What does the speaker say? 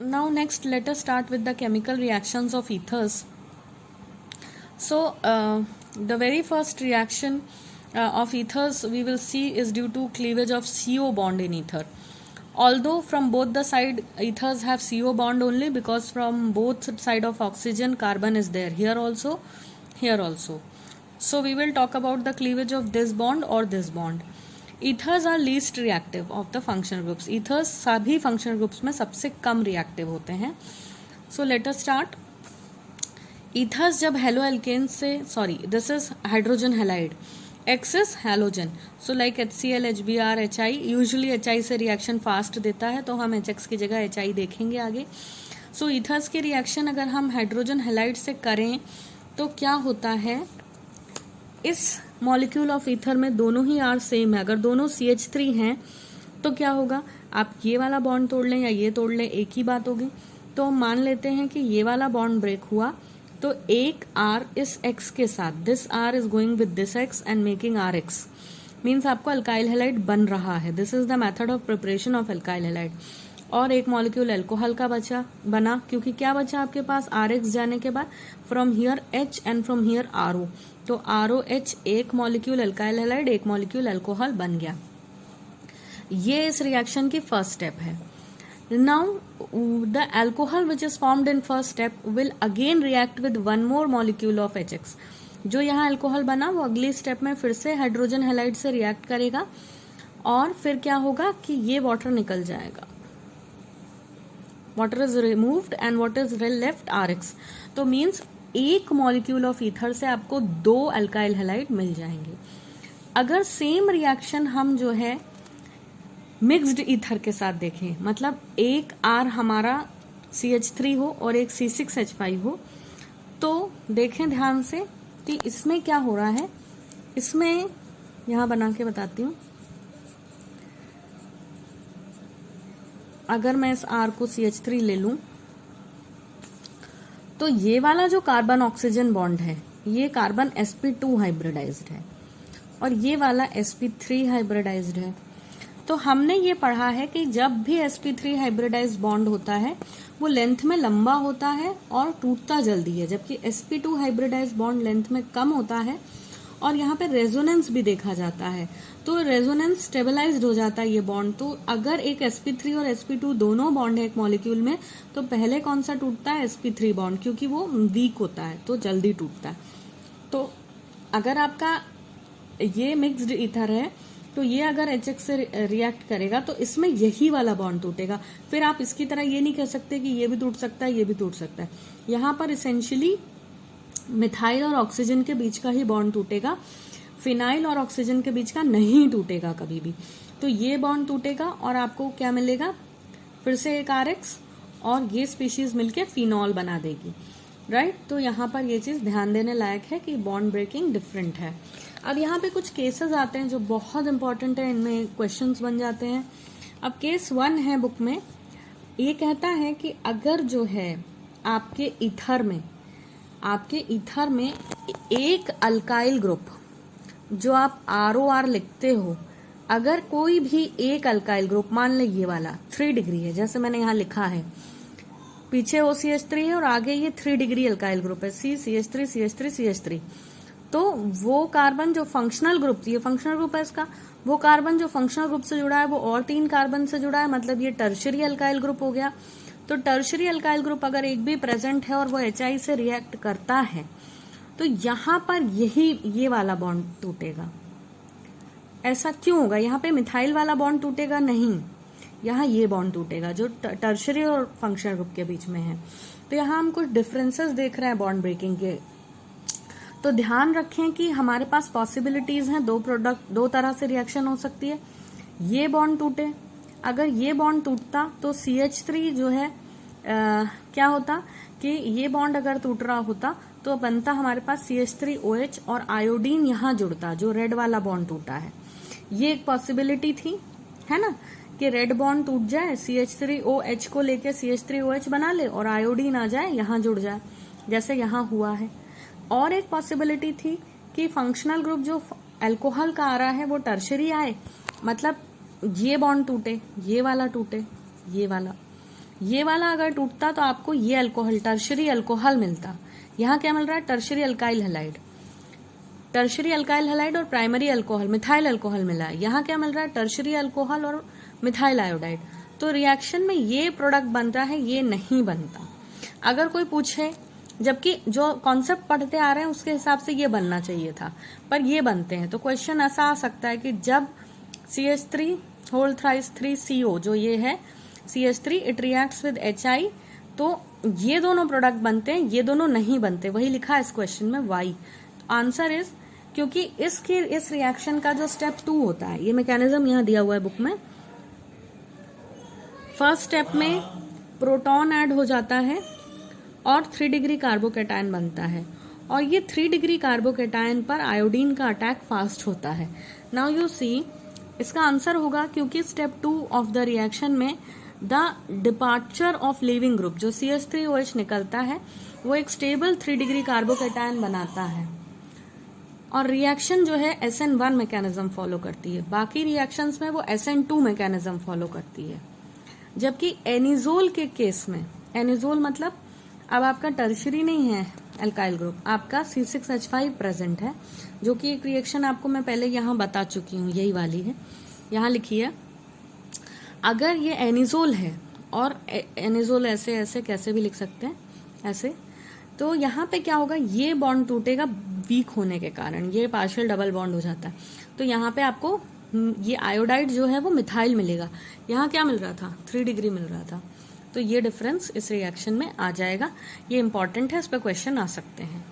Now next let us start with the chemical reactions of ethers. So the very first reaction of ethers we will see is due to cleavage of CO bond in ether. Although from both the side ethers have CO bond only, because from both side of oxygen carbon is there, here also, here also. So we will talk about the cleavage of this bond or this bond. ethers are least reactive of the functional groups. ethers सभी functional groups में सबसे कम reactive होते हैं. So let us start. ethers जब halo alkane से, sorry this is hydrogen halide, X is halogen, so like HCl, HBr, HI. Usually HI से reaction fast देता है, तो हम HX की जगह HI देखेंगे आगे. सो ईथर्स की रिएक्शन अगर हम हाइड्रोजन हैलाइड से करें तो क्या होता है, इस मॉलिक्यूल ऑफ ईथर में दोनों ही आर सेम है. अगर दोनों CH3 हैं तो क्या होगा, आप ये वाला बॉन्ड तोड़ लें या ये तोड़ लें, एक ही बात होगी. तो हम मान लेते हैं कि ये वाला बॉन्ड ब्रेक हुआ तो एक R इस X के साथ, this R is going with this X and making RX, means आपको अल्काइल हैलाइड बन रहा है. This is the method of preparation of alkyl halide. और एक मॉलिक्यूल अल्कोहल का बना, क्योंकि क्या बचा आपके पास, RX जाने के बाद from here H and from here RO, तो ROH एक मॉलिक्यूल अल्काइल हैलाइड, एक मॉलिक्यूल अल्कोहल बन गया. ये इस रिएक्शन की फर्स्ट स्टेप है. Now the alcohol which is formed in first step will again react with one more molecule of HX. जो यहाँ अल्कोहल बना वो अगली स्टेप में फिर से हाइड्रोजन हैलाइड से रिएक्ट करेगा और फिर क्या होगा कि ये वाटर निकल जाएगा. Water is removed and what is left RX. तो मीन्स एक मॉलिक्यूल ऑफ ईथर से आपको 2 अल्काइल हैलाइड मिल जाएंगे. अगर सेम रिएक्शन हम जो है मिक्स्ड ईथर के साथ देखें, मतलब एक R हमारा CH3 हो और एक C6H5 हो, तो देखें ध्यान से कि इसमें क्या हो रहा है. इसमें यहां बना के बताती हूं. अगर मैं इस R को CH3 ले लूं तो ये वाला जो कार्बन ऑक्सीजन बॉन्ड है ये कार्बन sp2 हाइब्रिडाइज्ड है और ये वाला sp3 हाइब्रिडाइज्ड है. तो हमने ये पढ़ा है कि जब भी sp3 हाइब्रिडाइज्ड बॉन्ड होता है वो लेंथ में लंबा होता है और टूटता जल्दी है, जबकि sp2 हाइब्रिडाइज्ड बॉन्ड लेंथ में कम होता है. और यहाँ पे रेजोनेंस भी देखा जाता है, तो रेजोनेंस स्टेबलाइज्ड हो जाता है ये बॉन्ड. तो अगर एक sp3 और sp2 दोनों बॉन्ड है एक मॉलिक्यूल में, तो पहले कौन सा टूटता है, sp3 बॉन्ड, क्योंकि वो वीक होता है तो जल्दी टूटता है. तो अगर आपका ये मिक्स्ड ईथर है तो ये अगर HX से रिएक्ट करेगा तो इसमें यही वाला बॉन्ड टूटेगा. फिर आप इसकी तरह ये नहीं कह सकते कि ये भी टूट सकता है, ये भी टूट सकता है. यहाँ पर इसेंशियली मिथाइल और ऑक्सीजन के बीच का ही बॉन्ड टूटेगा, फिनाइल और ऑक्सीजन के बीच का नहीं टूटेगा कभी भी. तो ये बॉन्ड टूटेगा और आपको क्या मिलेगा, फिर से एक RX और ये स्पीशीज मिलके फिनॉल बना देगी. राइट. तो यहाँ पर ये चीज ध्यान देने लायक है कि बॉन्ड ब्रेकिंग डिफरेंट है. अब यहाँ पे कुछ केसेस आते हैं जो बहुत इंपॉर्टेंट है, इनमें क्वेश्चंस बन जाते हैं. अब केस 1 है बुक में, ये कहता है कि अगर जो है आपके ईथर में एक अल्काइल ग्रुप जो आप ROR लिखते हो, अगर कोई भी एक अल्काइल ग्रुप, मान ले ये वाला 3 डिग्री है, जैसे मैंने यहाँ लिखा है, पीछे OCH3 है और आगे ये 3 डिग्री अल्काइल ग्रुप है, CCH3 CH3 CH3. तो वो कार्बन जो फंक्शनल ग्रुप, ये फंक्शनल ग्रुप है इसका, वो कार्बन जो फंक्शनल ग्रुप से जुड़ा है वो और 3 कार्बन से जुड़ा है, मतलब ये टर्शरी अल्काइल ग्रुप हो गया. तो टर्शरी अल्काइल ग्रुप अगर एक भी प्रेजेंट है और वो HI से रिएक्ट करता है तो यहाँ पर ये वाला बॉन्ड टूटेगा. ऐसा क्यों होगा, यहाँ पे मिथाइल वाला बॉन्ड टूटेगा नहीं, यहाँ ये बॉन्ड टूटेगा जो टर्शरी और फंक्शनल ग्रुप के बीच में है. तो यहाँ हम कुछ डिफरेंसेस देख रहे हैं बॉन्ड ब्रेकिंग के. तो ध्यान रखें कि हमारे पास पॉसिबिलिटीज हैं, दो तरह से रिएक्शन हो सकती है. ये बॉन्ड टूटे, अगर ये बॉन्ड टूटता तो CH3 जो है क्या होता कि ये बॉन्ड अगर टूट रहा होता तो बनता हमारे पास CH3OH और आयोडीन यहाँ जुड़ता, जो रेड वाला बॉन्ड टूटा है. ये एक पॉसिबिलिटी थी, है ना, कि रेड बॉन्ड टूट जाए, CH3OH को लेके CH3OH बना ले और आयोडीन आ जाए यहाँ जुड़ जाए, जैसे यहाँ हुआ है. और एक पॉसिबिलिटी थी कि फंक्शनल ग्रुप जो अल्कोहल का आ रहा है वो टर्शरी आए, मतलब ये बॉन्ड टूटे, ये वाला टूटे, ये वाला. ये वाला अगर टूटता तो आपको ये अल्कोहल, टर्शरी अल्कोहल मिलता। यहाँ क्या मिल रहा है? Tertiary alkyl halide. Tertiary alkyl halide और प्राइमरी अल्कोहल, मिथाइल अल्कोहल मिला है। यहाँ क्या मिल रहा है? टर्शरी अल्कोहल और मिथाइल आयोडाइड। तो रिएक्शन में ये प्रोडक्ट बन रहा है, ये नहीं बनता। अगर कोई पूछे, जबकि जो कॉन्सेप्ट पढ़ते आ रहे हैं उसके हिसाब से ये बनना चाहिए था, पर ये बनते हैं। तो क्वेश्चन ऐसा आ सकता है कि जब CH3 होल थ्राइस 3CO जो ये है CH3 it reacts with HI, तो ये दोनों प्रोडक्ट बनते हैं, ये दोनों नहीं बनते। वही लिखा है इस क्वेश्चन में, वाई। आंसर इज क्योंकि इस रिएक्शन का जो स्टेप 2 होता है, ये मैकेनिज्म यहाँ दिया हुआ है बुक में। फर्स्ट स्टेप में प्रोटॉन ऐड हो जाता है और 3 डिग्री कार्बोकेटायन बनता है, और ये 3 डिग्री कार्बोकेटायन पर आयोडीन का अटैक फास्ट होता है। नाउ यू सी, इसका आंसर होगा क्योंकि स्टेप 2 ऑफ द रिएक्शन में the departure of leaving group, जो CH3OH निकलता है, वो एक स्टेबल 3 डिग्री कार्बोकेटायन बनाता है, और रिएक्शन जो है SN1 मैकेनिज्म फॉलो करती है। बाकी रिएक्शंस में वो SN2 मैकेनिज्म फॉलो करती है। जबकि एनिजोल के केस में, एनिजोल मतलब अब आपका टर्शरी नहीं है अल्काइल ग्रुप, आपका C6H5 प्रेजेंट है, जो कि एक रिएक्शन आपको मैं पहले यहाँ बता चुकी हूँ, यही वाली है, यहाँ लिखी है। अगर ये एनिजोल है, और एनिजोल ऐसे ऐसे कैसे भी लिख सकते हैं, ऐसे, तो यहाँ पे क्या होगा, ये बॉन्ड टूटेगा वीक होने के कारण, ये पार्शियल डबल बॉन्ड हो जाता है। तो यहाँ पे आपको ये आयोडाइड जो है वो मिथाइल मिलेगा। यहाँ क्या मिल रहा था? 3 डिग्री मिल रहा था। तो ये डिफरेंस इस रिएक्शन में आ जाएगा। ये इंपॉर्टेंट है, इस पर क्वेश्चन आ सकते हैं।